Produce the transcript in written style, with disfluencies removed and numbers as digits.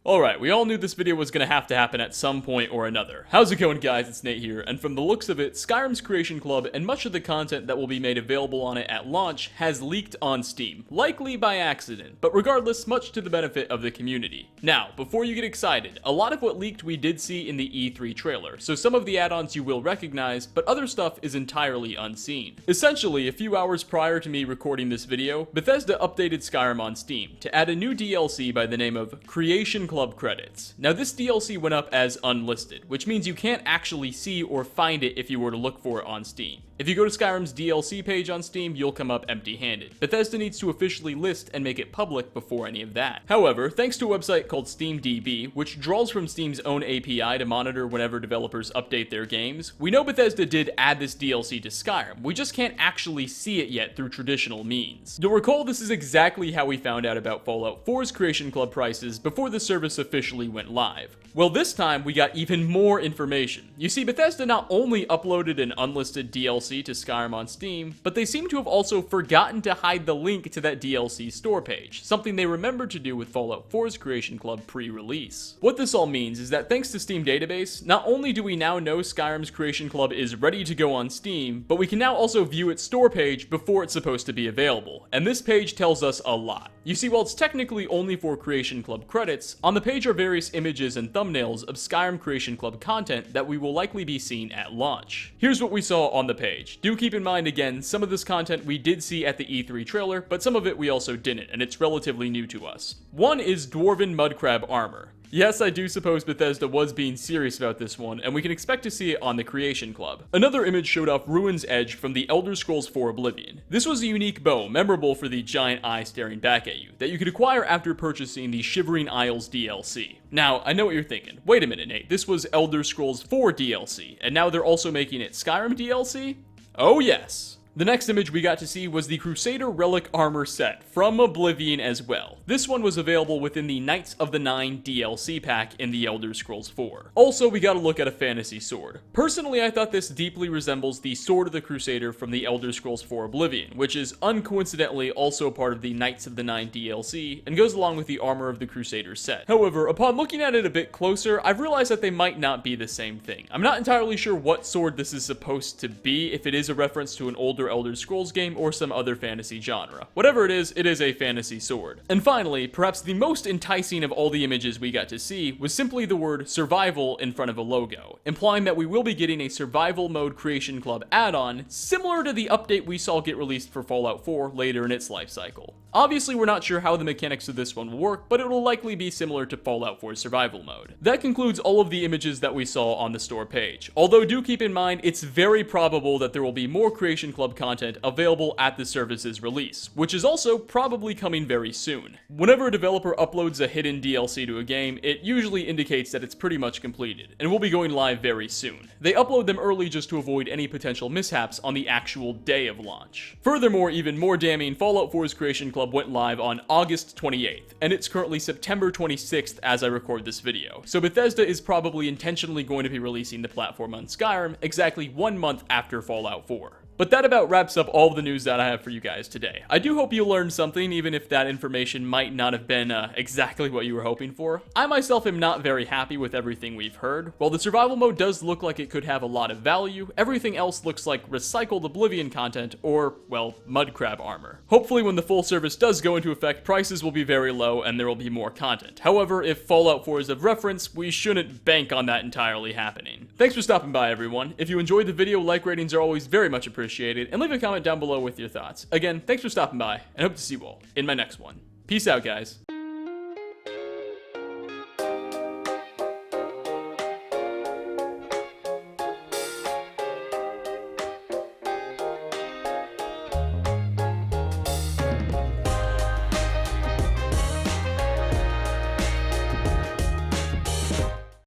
Alright, we all knew this video was gonna have to happen at some point or another. How's it going, guys? It's Nate here, and from the looks of it, Skyrim's Creation Club and much of the content that will be made available on it at launch has leaked on Steam, likely by accident, but regardless, much to the benefit of the community. Now, before you get excited, a lot of what leaked we did see in the E3 trailer, so some of the add-ons you will recognize, but other stuff is entirely unseen. Essentially, a few hours prior to me recording this video, Bethesda updated Skyrim on Steam to add a new DLC by the name of Creation Club credits. Now this DLC went up as unlisted, which means you can't actually see or find it if you were to look for it on Steam. If you go to Skyrim's DLC page on Steam, you'll come up empty-handed. Bethesda needs to officially list and make it public before any of that. However, thanks to a website called SteamDB, which draws from Steam's own API to monitor whenever developers update their games, we know Bethesda did add this DLC to Skyrim. We just can't actually see it yet through traditional means. You'll recall this is exactly how we found out about Fallout 4's Creation Club prices before the service officially went live. Well, this time we got even more information. You see, Bethesda not only uploaded an unlisted DLC to Skyrim on Steam, but they seem to have also forgotten to hide the link to that DLC store page, something they remembered to do with Fallout 4's Creation Club pre-release. What this all means is that thanks to Steam database, not only do we now know Skyrim's Creation Club is ready to go on Steam, but we can now also view its store page before it's supposed to be available, and this page tells us a lot. You see, while it's technically only for Creation Club credits, on the page are various images and thumbnails of Skyrim Creation Club content that we will likely be seeing at launch. Here's what we saw on the page. Do keep in mind again, some of this content we did see at the E3 trailer, but some of it we also didn't, and it's relatively new to us. One is Dwarven Mudcrab Armor. Yes, I do suppose Bethesda was being serious about this one, and we can expect to see it on the Creation Club. Another image showed off Ruin's Edge from the Elder Scrolls 4 Oblivion. This was a unique bow, memorable for the giant eye staring back at you, that you could acquire after purchasing the Shivering Isles DLC. Now, I know what you're thinking. Wait a minute, Nate, this was Elder Scrolls 4 DLC, and now they're also making it Skyrim DLC? Oh yes! The next image we got to see was the Crusader Relic Armor set from Oblivion as well. This one was available within the Knights of the Nine DLC pack in the Elder Scrolls 4. Also, we got a look at a fantasy sword. Personally, I thought this deeply resembles the Sword of the Crusader from the Elder Scrolls 4 Oblivion, which is uncoincidentally also part of the Knights of the Nine DLC and goes along with the Armor of the Crusader set. However, upon looking at it a bit closer, I've realized that they might not be the same thing. I'm not entirely sure what sword this is supposed to be, if it is a reference to an older Elder Scrolls game or some other fantasy genre. Whatever it is a fantasy sword. And finally, perhaps the most enticing of all the images we got to see was simply the word survival in front of a logo, implying that we will be getting a survival mode Creation Club add-on similar to the update we saw get released for Fallout 4 later in its life cycle. Obviously, we're not sure how the mechanics of this one will work, but it will likely be similar to Fallout 4's survival mode. That concludes all of the images that we saw on the store page. Although do keep in mind, it's very probable that there will be more Creation Club content available at the service's release, which is also probably coming very soon. Whenever a developer uploads a hidden DLC to a game, it usually indicates that it's pretty much completed, and will be going live very soon. They upload them early just to avoid any potential mishaps on the actual day of launch. Furthermore, even more damning, Fallout 4's Creation Club went live on August 28th, and it's currently September 26th as I record this video. So Bethesda is probably intentionally going to be releasing the platform on Skyrim exactly 1 month after Fallout 4. But that about wraps up all of the news that I have for you guys today. I do hope you learned something, even if that information might not have been exactly what you were hoping for. I myself am not very happy with everything we've heard. While the survival mode does look like it could have a lot of value, everything else looks like recycled Oblivion content or, well, mudcrab armor. Hopefully when the full service does go into effect, prices will be very low and there will be more content. However, if Fallout 4 is of reference, we shouldn't bank on that entirely happening. Thanks for stopping by, everyone. If you enjoyed the video, like ratings are always very much appreciated, and leave a comment down below with your thoughts. Again, thanks for stopping by, and hope to see you all in my next one. Peace out, guys.